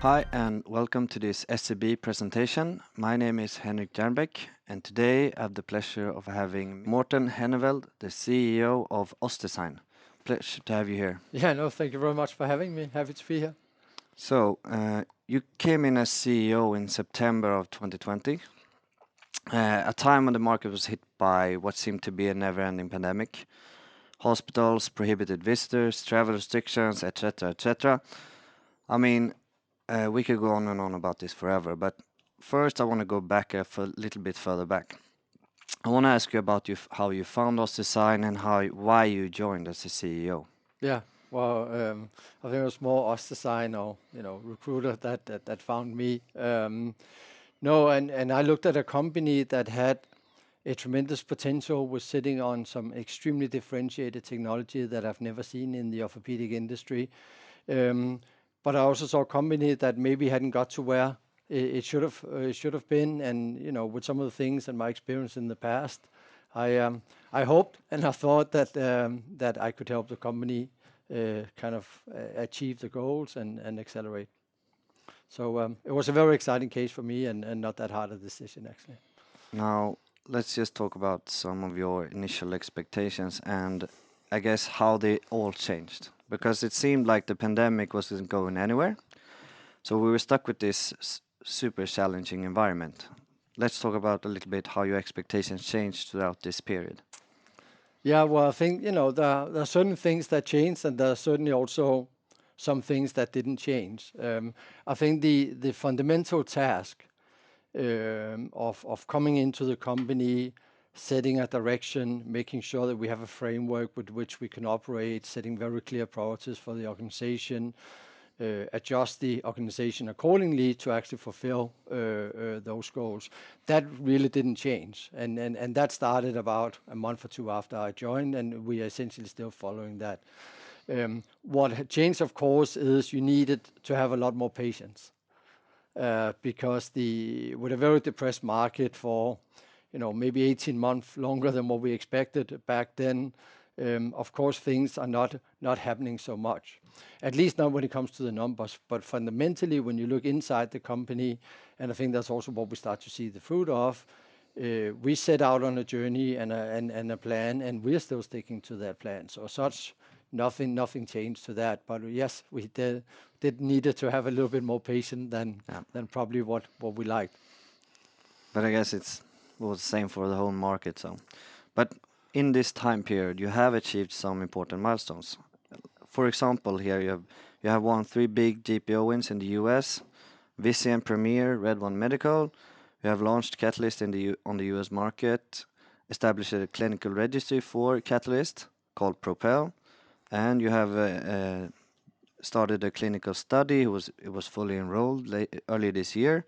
Hi and welcome to this SCB presentation. My name is Henrik Jernbeck and today I have the pleasure of having Morten Henneveld, the CEO of OssDsign. Pleasure to have you here. Yeah, no, thank you very much for having me. Happy to be here. So, you came in as CEO in September of 2020, a time when the market was hit by what seemed to be a never-ending pandemic. Hospitals prohibited visitors, travel restrictions, etc., etc. I mean, we could go on and on about this forever, but first I want to go back a little bit further back. I want to ask you about how you found OssDsign and why you joined as the CEO. Yeah, well, I think it was more OssDsign or recruiter that found me. No, and I looked at a company that had a tremendous potential, was sitting on some extremely differentiated technology that I've never seen in the orthopedic industry. But I also saw a company that maybe hadn't got to where it should have been, and with some of the things and my experience in the past, I hoped and I thought that I could help the company kind of achieve the goals and accelerate. So it was a very exciting case for me and not that hard a decision actually. Now, let's just talk about some of your initial expectations and I guess how they all changed. Because it seemed like the pandemic wasn't going anywhere. So we were stuck with this super challenging environment. Let's talk about a little bit how your expectations changed throughout this period. Yeah, well, I think there are certain things that changed, and there are certainly also some things that didn't change. I think the fundamental task of coming into the company, setting a direction, making sure that we have a framework with which we can operate, setting very clear priorities for the organization, adjust the organization accordingly to actually fulfill those goals. That really didn't change. And that started about a month or two after I joined, and we are essentially still following that. What had changed, of course, is you needed to have a lot more patience. Because with a very depressed market for maybe 18 months longer than what we expected back then, of course things are not happening so much, at least not when it comes to the numbers. But fundamentally, when you look inside the company, and I think that's also what we start to see the fruit of, we set out on a journey and a plan, and we're still sticking to that plan. So such nothing changed to that. But yes, we did needed to have a little bit more patience than probably what we liked. But I guess it was the same for the whole market. So, but in this time period, you have achieved some important milestones. For example, here you have won 3 big GPO wins in the US, Vizient Premier, Red One Medical. You have launched Catalyst on the US market, established a clinical registry for Catalyst called Propel, and you have started a clinical study. It was fully enrolled early this year,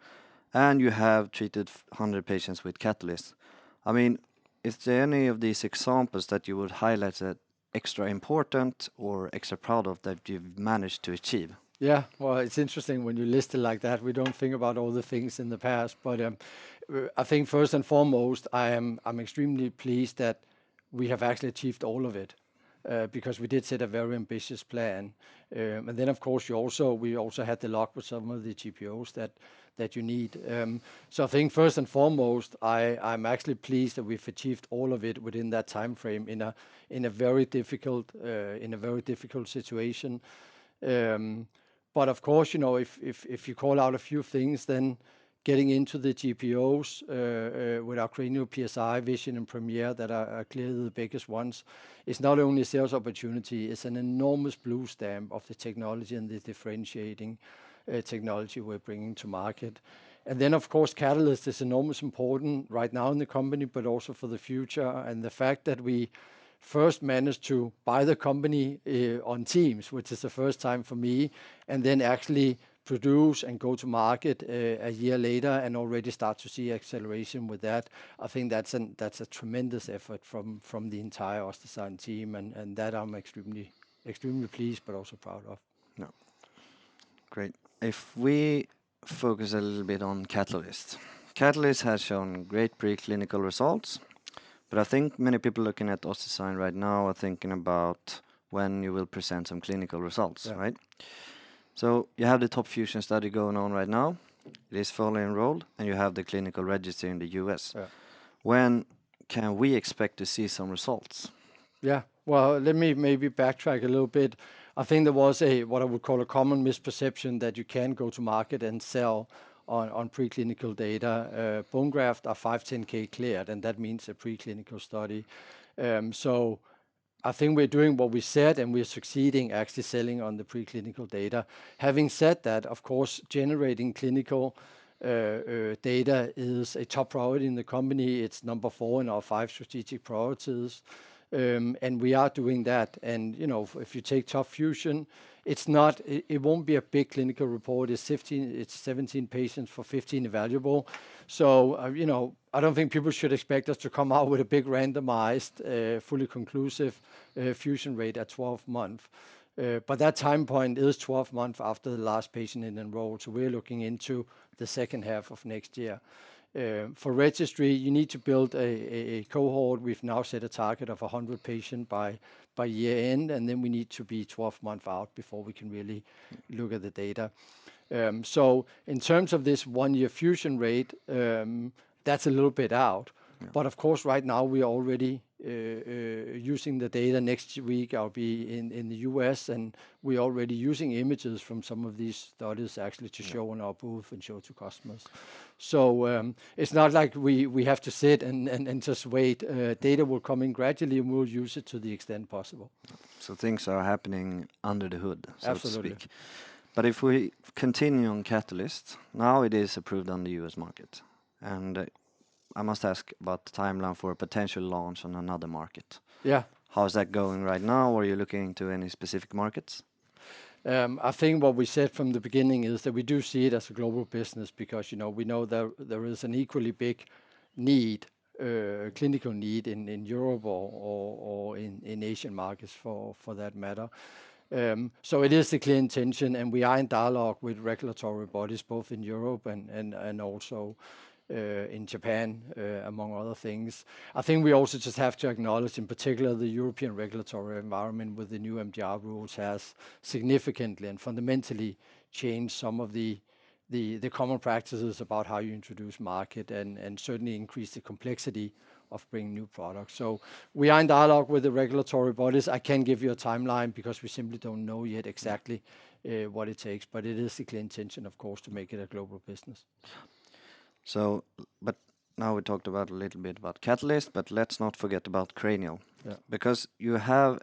and you have treated 100 patients with Catalyst. I mean, is there any of these examples that you would highlight that extra important or extra proud of that you've managed to achieve? Yeah, well, it's interesting when you list it like that. We don't think about all the things in the past, but I think first and foremost, I'm extremely pleased that we have actually achieved all of it. Because we did set a very ambitious plan. And then, of course, we also had the luck with some of the GPOs that you need. So I think first and foremost, I'm actually pleased that we've achieved all of it within that time frame in a very difficult situation. But of course, if you call out a few things, then getting into the GPOs with our cranial PSI, Vision, and Premier that are clearly the biggest ones, is not only a sales opportunity, it's an enormous blue stamp of the technology and the differentiating technology we're bringing to market. And then, of course, Catalyst is enormous important right now in the company, but also for the future. And the fact that we first managed to buy the company on Teams, which is the first time for me, and then actually produce and go to market a year later and already start to see acceleration with that. I think that's a tremendous effort from the entire OssDsign team, and that I'm extremely pleased, but also proud of. No. Great. If we focus a little bit on Catalyst. Catalyst has shown great preclinical results, but I think many people looking at OssDsign right now are thinking about when you will present some clinical results, right? So you have the top fusion study going on right now. It is fully enrolled, and you have the clinical register in the US. Yeah. When can we expect to see some results? Yeah. Well, let me maybe backtrack a little bit. I think there was a what I would call a common misperception that you can go to market and sell on preclinical data. Bone graft are 510(k) cleared, and that means a preclinical study. So I think we're doing what we said, and we're succeeding actually selling on the preclinical data. Having said that, of course, generating clinical data is a top priority in the company. It's number 4 in our 5 strategic priorities. And we are doing that. And, you know, if you take Top Fusion, it won't be a big clinical report. It's 17 patients for 15 evaluable. So, you know, I don't think people should expect us to come out with a big randomized, fully conclusive fusion rate at 12 months. But that time point is 12 months after the last patient is enrolled. So we're looking into the second half of next year. For registry, you need to build a cohort. We've now set a target of 100 patients by year end, and then we need to be 12 months out before we can really look at the data. So in terms of this 1-year fusion rate, that's a little bit out. Yeah. But of course, right now we are already using the data. Next week I'll be in the US, and we're already using images from some of these studies actually to show on our booth and show to customers. So it's not like we have to sit and just wait. Data will come in gradually, and we'll use it to the extent possible. So things are happening under the hood, so Absolutely. to speak. But if we continue on Catalyst, now it is approved on the US market. And I must ask about the timeline for a potential launch on another market. Yeah. How is that going right now? Are you looking into any specific markets? I think what we said from the beginning is that we do see it as a global business because, you know, we know there is an equally big need, clinical need in Europe or in Asian markets for that matter. So it is the clear intention, and we are in dialogue with regulatory bodies both in Europe and also in Japan, among other things. I think we also just have to acknowledge, in particular, the European regulatory environment with the new MDR rules has significantly and fundamentally changed some of the common practices about how you introduce market and certainly increase the complexity of bringing new products. So we are in dialogue with the regulatory bodies. I can't give you a timeline because we simply don't know yet exactly what it takes, but it is the clear intention, of course, to make it a global business. So, but now we talked about a little bit about Catalyst, but let's not forget about Cranial. Yeah. Because you have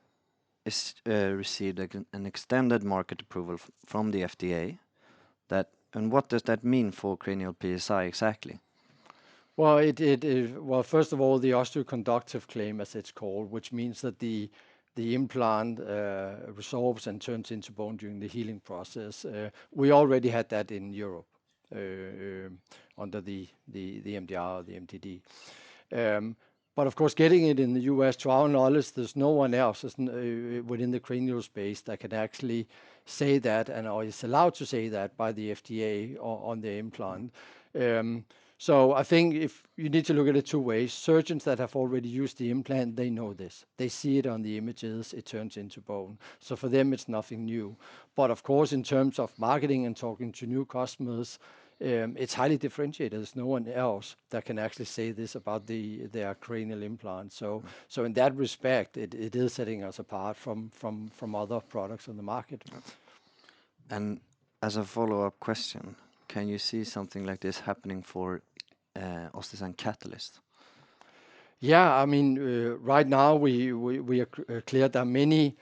received an extended market approval from the FDA. And what does that mean for Cranial PSI exactly? Well, well, first of all, the osteoconductive claim, as it's called, which means that the implant resolves and turns into bone during the healing process. We already had that in Europe under the MDR or the MTD. But of course, getting it in the US, to our knowledge, there's no one else within the cranial space that can actually say that or is allowed to say that by the FDA on the implant. So I think if you need to look at it two ways. Surgeons that have already used the implant, they know this. They see it on the images, it turns into bone. So for them, it's nothing new. But of course, in terms of marketing and talking to new customers, it's highly differentiated. There's no one else that can actually say this about their cranial implant. So in that respect, it is setting us apart from other products on the market. And as a follow-up question, can you see something like this happening for OssDsign Catalyst? Yeah, I mean, right now we are clear. There are many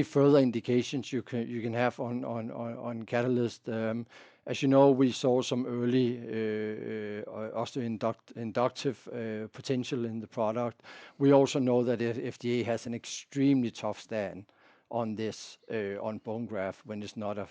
further indications you can have on Catalyst. As you know, we saw some early osteoinductive potential in the product. We also know that FDA has an extremely tough stand on this on bone graft when it's not a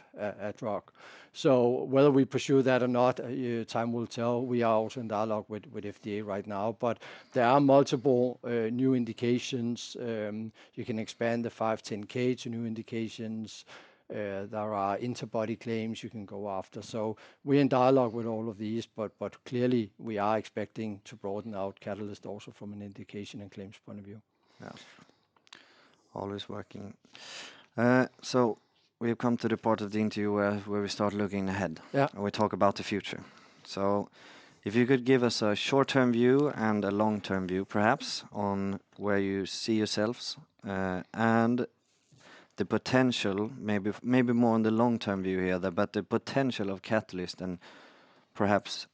drug. So whether we pursue that or not, time will tell. We are also in dialogue with FDA right now, but there are multiple new indications. You can expand the 510(k) to new indications. There are interbody claims you can go after. So we're in dialogue with all of these, but clearly we are expecting to broaden out Catalyst also from an indication and claims point of view. Yeah, always working. So we've come to the part of the interview where we start looking ahead Yeah. and we talk about the future. So, if you could give us a short-term view and a long-term view, perhaps, on where you see yourselves and the potential, maybe more on the long-term view here, but the potential of Catalyst and perhaps,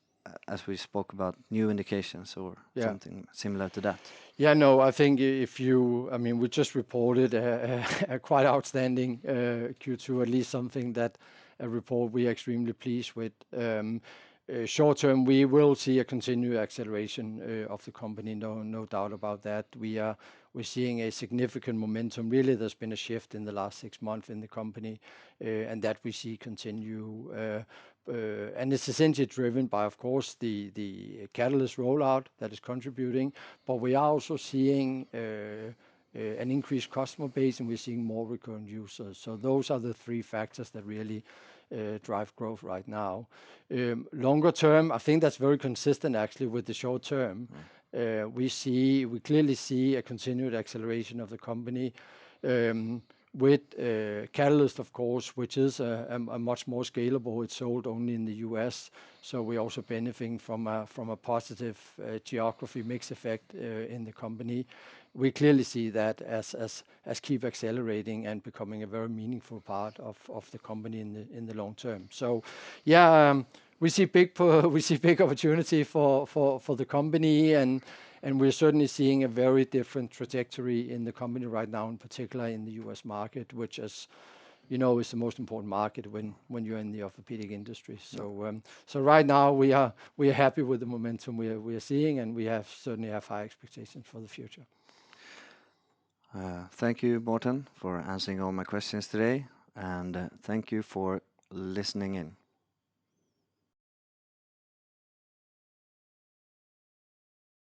as we spoke about, new indications or Yeah. something similar to that. Yeah, no, I think I mean, we just reported a quite outstanding Q2, at least something that a report we are extremely pleased with. Short term, we will see a continued acceleration of the company, no doubt about that. We're seeing a significant momentum. Really, there's been a shift in the last 6 months in the company, and that we see continue. And it's essentially driven by, of course, the Catalyst rollout that is contributing, but we are also seeing an increased customer base, and we're seeing more recurrent users. So those are the three factors that really drive growth right now. Longer term, I think that's very consistent actually with the short term. We clearly see a continued acceleration of the company. With Catalyst, of course, which is a much more scalable. It's sold only in the US, so we're also benefiting from a positive geography mix effect in the company. We clearly see that as keep accelerating and becoming a very meaningful part of the company in the long term. So, yeah, we see big opportunity for the company, and we're certainly seeing a very different trajectory in the company right now, in particular in the US market, which, as you know, is the most important market when you're in the orthopedic industry. So right now we are happy with the momentum we are seeing, and we certainly have high expectations for the future. Thank you, Morten, for answering all my questions today, and thank you for listening in.